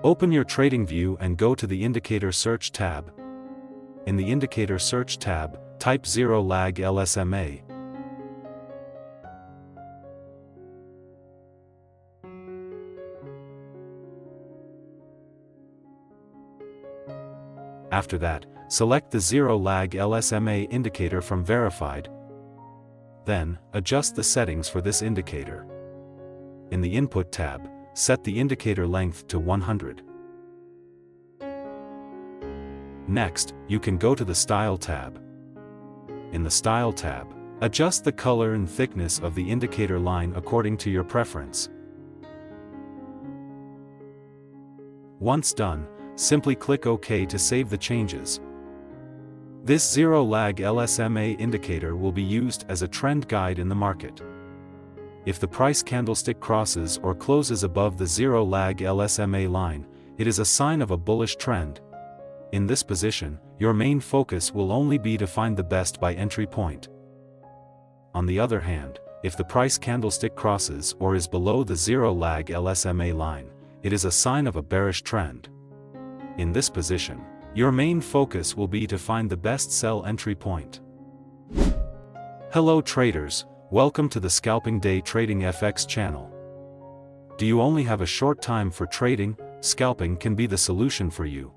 Open your trading view and go to the Indicator Search tab. In the Indicator Search tab, type Zero Lag LSMA. After that, select the Zero Lag LSMA indicator from Verified. Then, adjust the settings for this indicator. In the Input tab, set the indicator length to 100. Next, you can go to the Style tab. In the Style tab, adjust the color and thickness of the indicator line according to your preference. Once done, simply click OK to save the changes. This Zero Lag LSMA indicator will be used as a trend guide in the market. If the price candlestick crosses or closes above the Zero Lag LSMA line, it is a sign of a bullish trend. In this position, your main focus will only be to find the best buy entry point. On the other hand, if the price candlestick crosses or is below the Zero Lag LSMA line, it is a sign of a bearish trend. In this position, your main focus will be to find the best sell entry point. Hello traders, welcome to the Scalping Day Trading FX channel. Do you only have a short time for trading? Scalping can be the solution for you.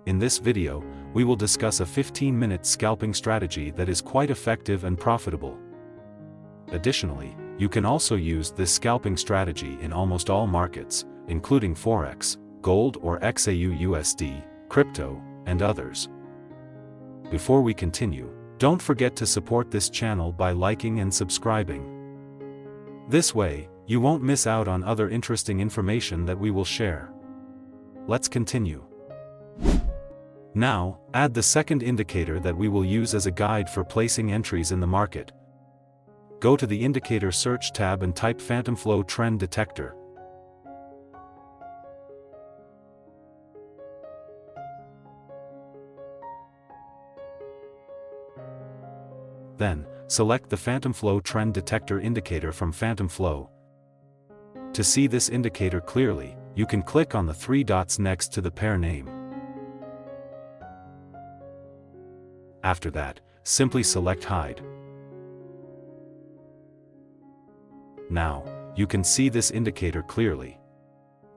In this video, we will discuss a 15-minute scalping strategy that is quite effective and profitable. Additionally, you can also use this scalping strategy in almost all markets, including forex, gold or XAUUSD, crypto, and others. Before we continue, don't forget to support this channel by liking and subscribing. This way, you won't miss out on other interesting information that we will share. Let's continue. Now, add the second indicator that we will use as a guide for placing entries in the market. Go to the Indicator Search tab and type PhantomFlow Trend Detector. Then, select the PhantomFlow Trend Detector indicator from PhantomFlow. To see this indicator clearly, you can click on the three dots next to the pair name. After that, simply select Hide. Now, you can see this indicator clearly.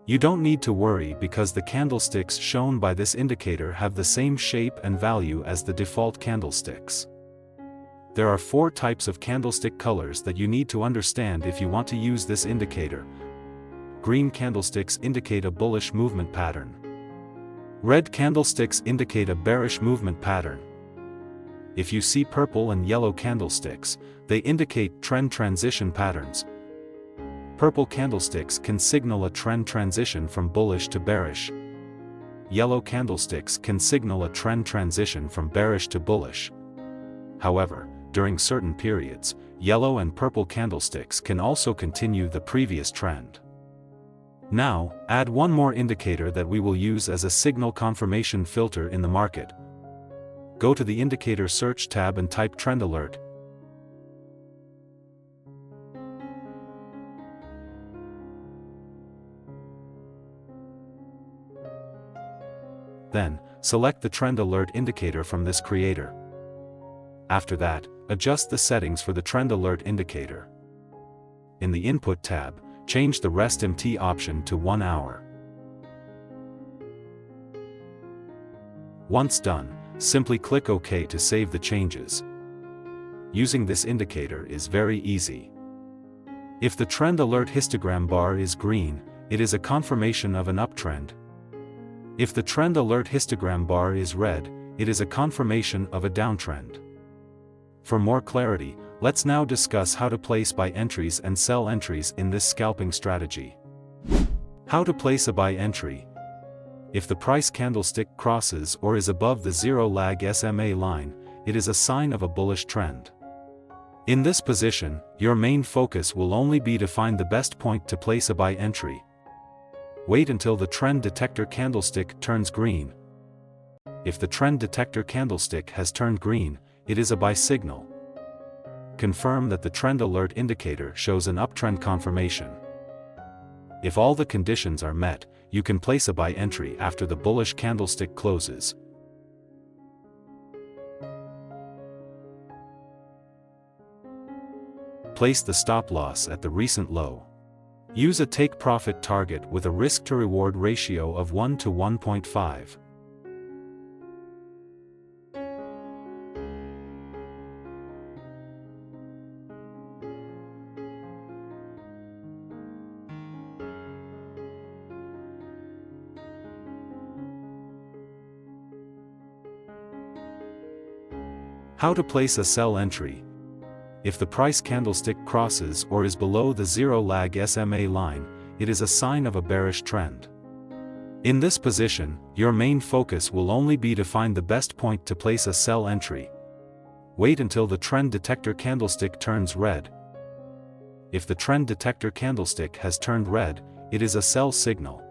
You don't need to worry because the candlesticks shown by this indicator have the same shape and value as the default candlesticks. There are 4 types of candlestick colors that you need to understand if you want to use this indicator. Green candlesticks indicate a bullish movement pattern. Red candlesticks indicate a bearish movement pattern. If you see purple and yellow candlesticks, they indicate trend transition patterns. Purple candlesticks can signal a trend transition from bullish to bearish. Yellow candlesticks can signal a trend transition from bearish to bullish. However, during certain periods, yellow and purple candlesticks can also continue the previous trend. Now, add one more indicator that we will use as a signal confirmation filter in the market. Go to the Indicator Search tab and type Trend Alert. Then, select the Trend Alert indicator from this creator. After that, adjust the settings for the Trend Alert indicator. In the Input tab, change the Rest MT option to 1 hour. Once done, simply click OK to save the changes. Using this indicator is very easy. If the Trend Alert histogram bar is green, it is a confirmation of an uptrend. If the Trend Alert histogram bar is red, it is a confirmation of a downtrend. For more clarity, let's now discuss how to place buy entries and sell entries in this scalping strategy. How to place a buy entry. If the price candlestick crosses or is above the Zero Lag SMA line, it is a sign of a bullish trend. In this position, your main focus will only be to find the best point to place a buy entry. Wait until the trend detector candlestick turns green. If the trend detector candlestick has turned green, it is a buy signal. Confirm that the trend alert indicator shows an uptrend confirmation. If all the conditions are met, you can place a buy entry after the bullish candlestick closes. Place the stop loss at the recent low. Use a take-profit target with a risk-to-reward ratio of 1 to 1.5. How to place a sell entry. If the price candlestick crosses or is below the Zero Lag SMA line, it is a sign of a bearish trend. In this position, your main focus will only be to find the best point to place a sell entry. Wait until the trend detector candlestick turns red. If the trend detector candlestick has turned red, it is a sell signal.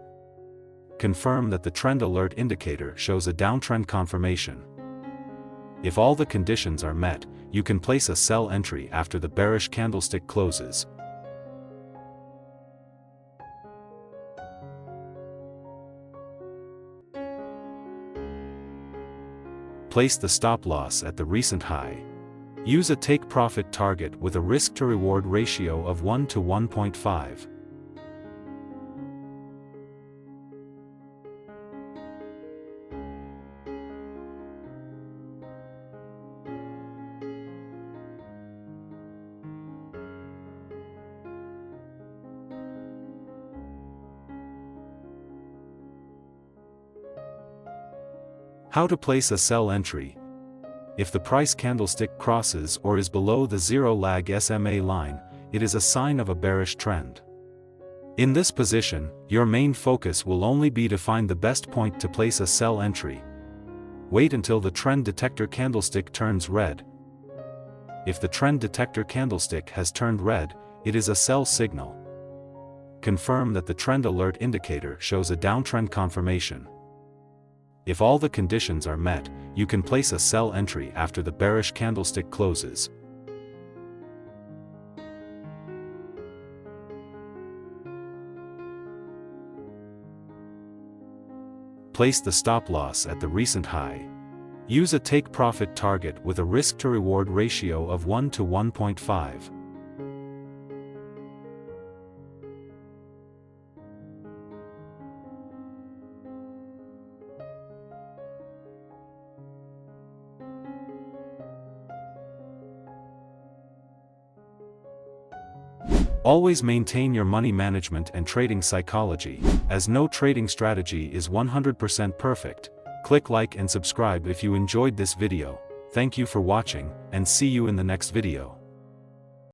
Confirm that the trend alert indicator shows a downtrend confirmation. If all the conditions are met, you can place a sell entry after the bearish candlestick closes. Place the stop loss at the recent high. Use a take-profit target with a risk-to-reward ratio of 1 to 1.5. How to place a sell entry. If the price candlestick crosses or is below the Zero Lag SMA line, it is a sign of a bearish trend. In this position, your main focus will only be to find the best point to place a sell entry. Wait until the trend detector candlestick turns red. If the trend detector candlestick has turned red, it is a sell signal. Confirm that the trend alert indicator shows a downtrend confirmation. If all the conditions are met, you can place a sell entry after the bearish candlestick closes. Place the stop loss at the recent high. Use a take-profit target with a risk-to-reward ratio of 1 to 1.5. Always maintain your money management and trading psychology, as no trading strategy is 100% perfect. Click like and subscribe if you enjoyed this video. Thank you for watching, and see you in the next video.